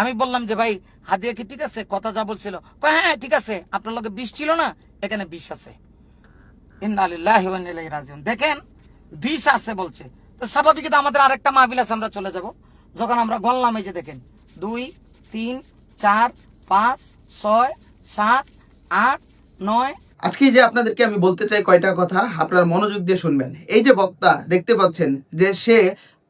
আমি বললাম যে ভাই হাদিয়া কি ঠিক আছে, কথা যা বলছিল, কয় হ্যাঁ ঠিক আছে, আপনার লগে বিষ ছিল না, এখানে বিষ আছে। ইন্না লিল্লাহি ওয়া ইন্না ইলাইহি রাজিউন। দেখেন বিষ আছে বলছে, তো স্বাভাবিক তো আমাদের আরেকটা মাহফিল আছে, আমরা চলে যাব। যখন আমরা গণলাম, এই যে দেখেন 2 3 4 5 6 7 8 9। আজকে যে আপনাদেরকে আমি বলতে চাই কয়টা কথা, আপনার মনোযোগ দিয়ে শুনবেন। এই যে বক্তা দেখতে পাচ্ছেন যে সে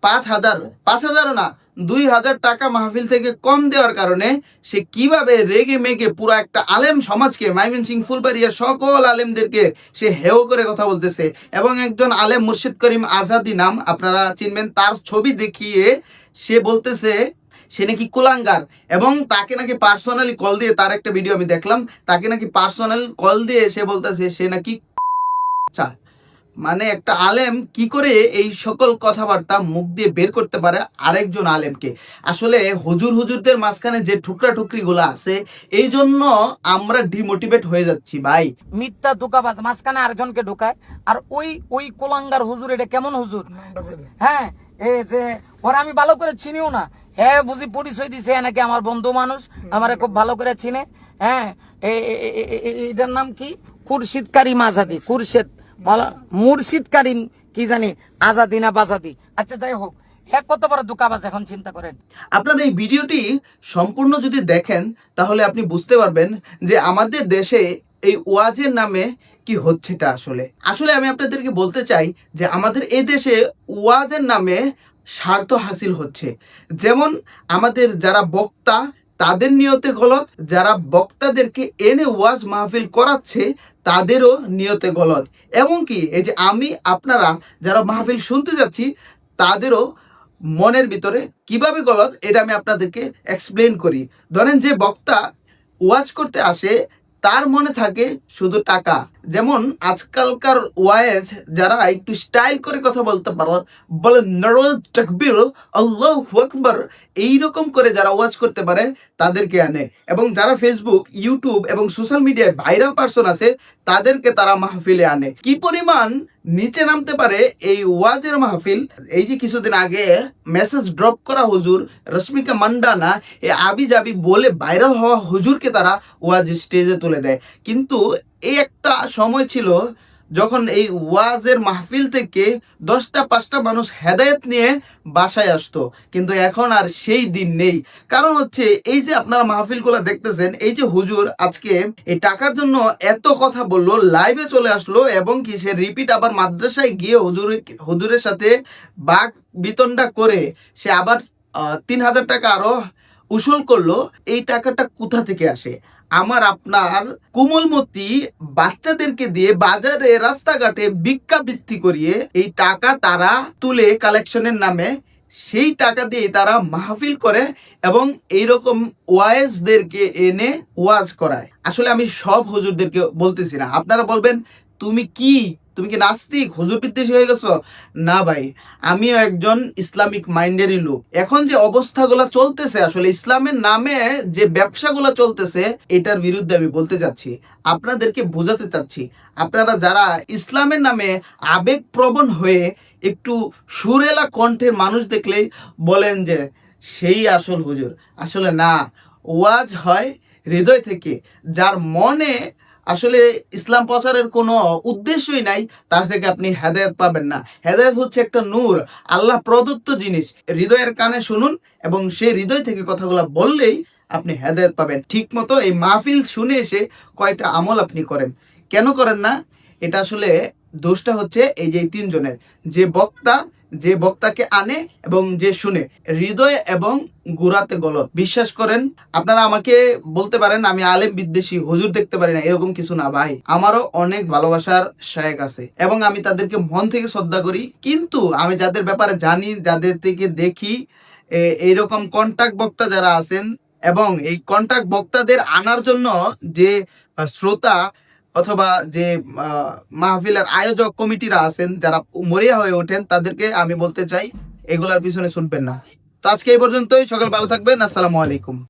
5,000 না 2,000 টাকা মাহফিল থেকে কম দেওয়ার কারণে সে কিভাবে রেগে মেগে পুরো একটা আলেম সমাজকে, ময়মনসিংহ ফুলবাড়িয়ার সকল আলেমদেরকে সে হেয় করে কথা বলতেছে। এবং একজন আলেম মুর্শিদ করিম আজাদি নাম, আপনারা চিনবেন, তার ছবি দেখিয়ে সে বলতেছে সে নাকি কুলাঙ্গার। এবং তাকে নাকি পার্সোনালি কল দিয়ে, তার একটা ভিডিও আমি দেখলাম, তাকে নাকি পার্সোনাল কল দিয়ে সে বলতেছে সে নাকি আচ্ছা। মানে একটা আলেম কি করে এই সকল কথাবার্তা মুখ দিয়ে বের করতে পারে আরেকজন আলেমকে? আসলে হুজুরদের মাঝখানে যে ঠুকরা ঠুকরি গুলো আছে, এই জন্য আমরা ডিমোটিভেট হয়ে যাচ্ছি ভাই। মিথ্যা ধোকাবাজ মাঝখানে আরেকজনকে ঢুকায়। আর ওই ওই কোলাঙ্গার হুজুর, এটা কেমন হুজুর? হ্যাঁ, এই যে ওরা আমি ভালো করে চিনিও না, হ্যাঁ বুঝি পরিচয় দিছে নাকি আমার বন্ধু মানুষ, আমারে খুব ভালো করে চিনে। হ্যাঁ, এটার নাম কি? খুরশিদ কারিম আজাদি, মুর্শিদ কারিম কি জানি, আজাদি না বাজাদি। আচ্ছা যাই হোক, হ্যাঁ কত বড় ধোকাবাজ এখন চিন্তা করেন। আপনারা এই ভিডিওটি সম্পূর্ণ যদি দেখেন তাহলে আপনি বুঝতে পারবেন যে আমাদের দেশে এই ওয়াজের নামে কি হচ্ছেটা। আসলে আমি আপনাদেরকে বলতে চাই যে আমাদের এই দেশে ওয়াজের নামে স্বার্থ হাসিল হচ্ছে। যেমন আমাদের যারা বক্তা তাদের নিয়তে গলত, যারা বক্তাদেরকে এনে ওয়াজ মাহফিল করাচ্ছে তাদেরও নিয়তে গলত। এমনকি এই যে আমি আপনারা যারা মাহফিল শুনতে যাচ্ছি তাদেরও মনের ভিতরে কিভাবে গলত, এটা আমি আপনাদেরকে এক্সপ্লেন করি। ধরেন যে বক্তা ওয়াজ করতে আসে তার মনে থাকে শুধু টাকা। যেমন আজকালকার ওয়াজ যারা একটু স্টাইল করে কথা বলতে পারো, বলে নারায়ে তাকবীর, আল্লাহু আকবার, এইরকম করে যারা ওয়াজ করতে পারে তাদেরকে আনে। এবং যারা ফেসবুক, ইউটিউব এবং সোশ্যাল মিডিয়ায় ভাইরাল পারসন আছে তাদেরকে তারা মাহফিলে আনে। কি পরিমাণ নিচে নামতে পারে এই ওয়াজের মাহফিল! এই যে কিছুদিন আগে মেসেজ ড্রপ করা হুজুর রশ্মিকা মান্ডানা, এই আবি জাবি বলে ভাইরাল হওয়া হুজুরকে তারা ওয়াজ স্টেজে তুলে দেয়। কিন্তু এই একটা সময় ছিল যখন এই ওয়াজের মাহফিল থেকে 10টা-5টা মানুষ হেদায়েত নিয়ে বাসায় আসতো, কিন্তু এখন আর সেই দিন নেই। কারণ হচ্ছে এই যে আপনারা মাহফিলগুলো দেখতেছেন, এই যে হুজুর আজকে এই টাকার জন্য এত কথা বললো, লাইভে চলে আসলো, এবং কি সে রিপিট আবার মাদ্রাসায় গিয়ে হুজুরের সাথে বাক বিতণ্ডা করে সে আবার 3,000 টাকা আরো উসুল করলো। এই টাকাটা কোথা থেকে আসে? আমার আপনার কোমলমতি বাচ্চাদেরকে দিয়ে বাজারে রাস্তাঘাটে ভিক্ষা বৃত্তি করিয়ে এই টাকা তারা তুলে কালেকশনের নামে, সেই টাকা দিয়ে তারা মাহফিল করে এবং এইরকম ওয়াইজদেরকে এনে ওয়াজ করায়। আসলে আমি সব হুজুরদেরকে বলতেছি না। আপনারা বলবেন তুমি কি নাস্তিক, হুজুর বিদ্বেষী হয়ে গেছো? না ভাই, আমিও একজন ইসলামিক মাইন্ডেরই লোক। এখন যে অবস্থাগুলো চলতেছে, আসলে ইসলামের নামে যে ব্যবসাগুলো চলতেছে, এটার বিরুদ্ধে আমি বলতে চাচ্ছি, আপনাদেরকে বোঝাতে চাচ্ছি। আপনারা যারা ইসলামের নামে আবেগপ্রবণ হয়ে একটু সুরেলা কণ্ঠের মানুষ দেখলেই বলেন যে সেই আসল হুজুর, আসলে না। ওয়াজ হয় হৃদয় থেকে। যার মনে আসলে ইসলাম প্রচারের কোনো উদ্দেশ্যই নাই, তার থেকে আপনি হেদায়েত পাবেন না। হেদায়েত হচ্ছে একটা নূর, আল্লাহ প্রদত্ত জিনিস। হৃদয়ের কানে শুনুন এবং সেই হৃদয় থেকে কথাগুলো বললেই আপনি হেদায়েত পাবেন। ঠিক মতো এই মাহফিল শুনে এসে কয়টা আমল আপনি করেন, কেন করেন না? এটা আসলে দোষটা হচ্ছে এই যে 3 জনের, যে বক্তাকে আনে এবং যে শুনে, হৃদয় এবং গোড়াতে গলত। বিশ্বাস করেন, আপনারা আমাকে বলতে পারেন আমি আলেম বিদ্বেষী, হুজুর দেখতে পারি না, এরকম কিছু না ভাই। আমারও অনেক ভালোবাসার শায়েখ আছে এবং আমি তাদেরকে মন থেকে শ্রদ্ধা করি। কিন্তু আমি যাদের ব্যাপারে জানি, যাদের থেকে দেখি, এইরকম কন্টাক্ট বক্তা যারা আছেন এবং এই কন্টাক্ট বক্তাদের আনার জন্য যে শ্রোতা অথবা যে মাহফিলের আয়োজক কমিটিরা আছেন, যারা মরিয়া হয়ে ওঠেন, তাদেরকে আমি বলতে চাই এগুলার পিছনে শুনবেন না। তো আজকে এই পর্যন্তই। সকাল ভালো থাকবেন। আসসালামু আলাইকুম।